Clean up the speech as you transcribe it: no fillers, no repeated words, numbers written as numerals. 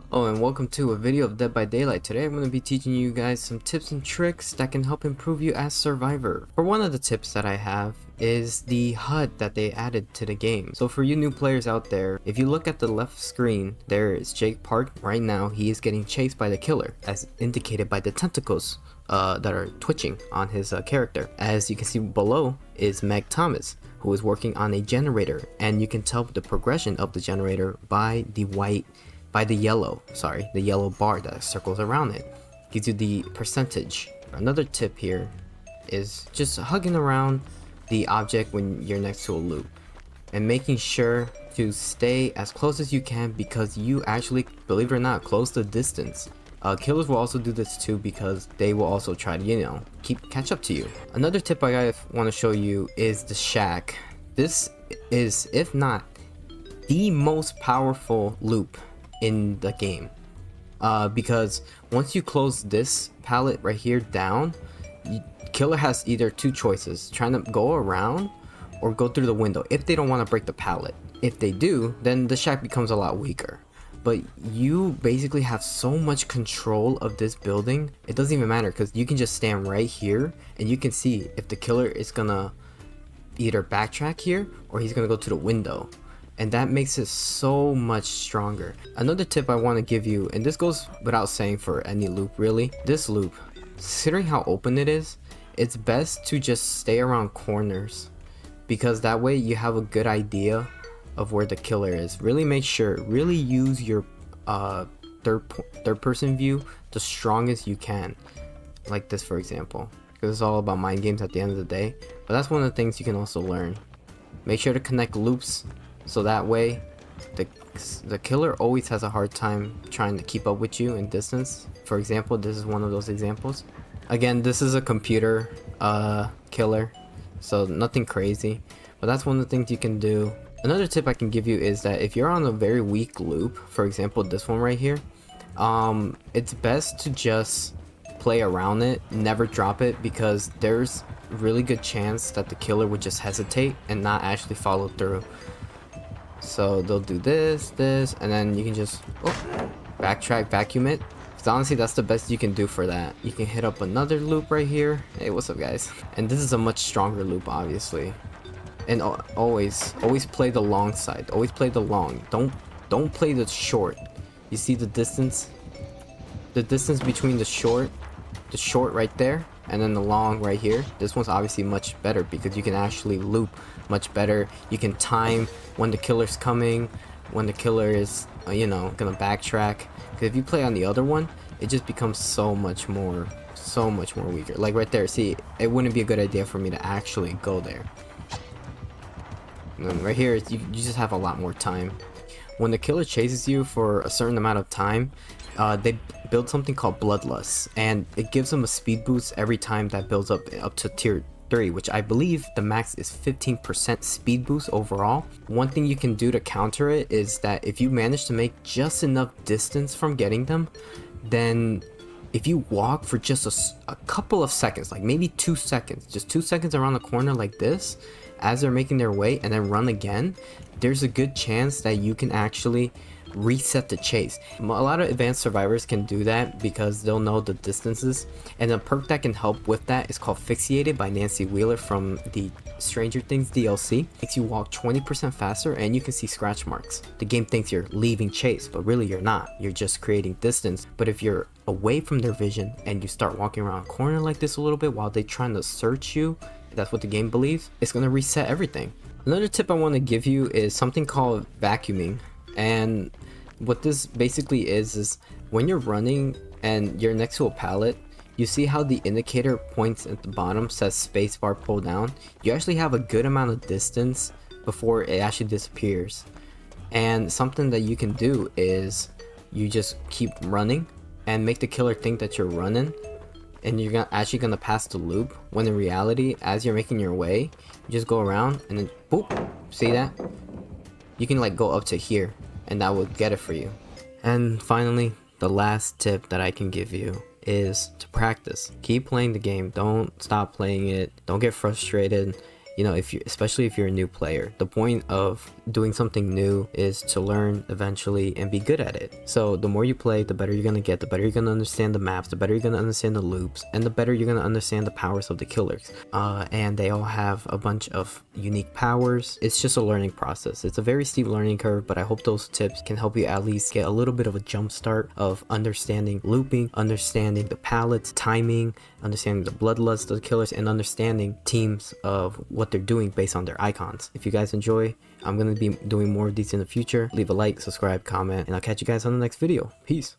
Oh, and welcome to a video of Dead by Daylight. Today I'm going to be teaching you guys some tips and tricks that can help improve you as survivor. For one of the tips that I have is the HUD that they added to the game. So for you new players out there, if you look at the left screen, there is Jake Park. Right now he is getting chased by the killer, as indicated by the tentacles that are twitching on his character. As you can see below is Meg Thomas, who is working on a generator, and you can tell the progression of the generator by the yellow bar that circles around it. Gives you the percentage. Another tip here is just hugging around the object when you're next to a loop and making sure to stay as close as you can, because you actually, believe it or not, close the distance. Killers will also do this too, because they will also try to, catch up to you. Another tip I want to show you is the shack. This is, if not the most powerful loop in the game, because once you close this pallet right here down, killer has either two choices: trying to go around or go through the window if they don't want to break the pallet. If they do, then the shack becomes a lot weaker. But you basically have so much control of this building, it doesn't even matter, because you can just stand right here and you can see if the killer is gonna either backtrack here or he's gonna go to the window, and that makes it so much stronger. Another tip I want to give you, and this goes without saying for any loop really, this loop, considering how open it is, it's best to just stay around corners, because that way you have a good idea of where the killer is. Really use your third person view the strongest you can, like this for example, because it's all about mind games at the end of the day. But that's one of the things you can also learn. Make sure to connect loops, so that way the killer always has a hard time trying to keep up with you in distance. For example, this is one of those examples. Again, this is a computer killer, so nothing crazy, but that's one of the things you can do. Another tip I can give you is that if you're on a very weak loop, for example this one right here, it's best to just play around it, never drop it, because there's really good chance that the killer would just hesitate and not actually follow through. So they'll do this, and then you can just backtrack, vacuum it. Because honestly, that's the best you can do for that. You can hit up another loop right here. Hey, what's up guys? And this is a much stronger loop, obviously. And always play the long side. Always play the long. Don't play the short. You see the distance? The distance between the short right there, and then the long right here. This one's obviously much better because you can actually loop much better. You can time when the killer's coming, when the killer is gonna backtrack. Because if you play on the other one, it just becomes so much more weaker. Like right there, see, it wouldn't be a good idea for me to actually go there. And then right here, you just have a lot more time. When the killer chases you for a certain amount of time, they build something called bloodlust, and it gives them a speed boost every time that builds up to tier 3, which I believe the max is 15% speed boost overall. One thing you can do to counter it is that if you manage to make just enough distance from getting them, then if you walk for just a couple of seconds, like maybe 2 seconds, just 2 seconds around the corner like this, as they're making their way, and then run again, there's a good chance that you can actually reset the chase. A lot of advanced survivors can do that because they'll know the distances, and a perk that can help with that is called Fixated by Nancy Wheeler from the Stranger Things DLC. Makes you walk 20% faster, and you can see scratch marks. The game thinks you're leaving chase, but really you're not. You're just creating distance. But if you're away from their vision and you start walking around a corner like this a little bit while they're trying to search you, that's what the game believes, it's going to reset everything. Another tip I want to give you is something called vacuuming. And what this basically is when you're running and you're next to a pallet, you see how the indicator points at the bottom says spacebar pull down. You actually have a good amount of distance before it actually disappears. And something that you can do is you just keep running and make the killer think that you're running, and you're actually gonna pass the loop, when in reality, as you're making your way, you just go around and then boop. See that? You can like go up to here, and that will get it for you. And finally, the last tip that I can give you is to practice. Keep playing the game. Don't stop playing it. Don't get frustrated. Especially if you're a new player. The point of doing something new is to learn eventually and be good at it. So the more you play, the better you're gonna get, the better you're gonna understand the maps, the better you're gonna understand the loops, and the better you're gonna understand the powers of the killers. And they all have a bunch of unique powers. It's just a learning process. It's a very steep learning curve, but I hope those tips can help you at least get a little bit of a jump start of understanding looping, understanding the pallets, timing, understanding the bloodlust of the killers, and understanding teams of what they're doing based on their icons. If you guys enjoy, I'm going to be doing more of these in the future. Leave a like, subscribe, comment, and I'll catch you guys on the next video. Peace.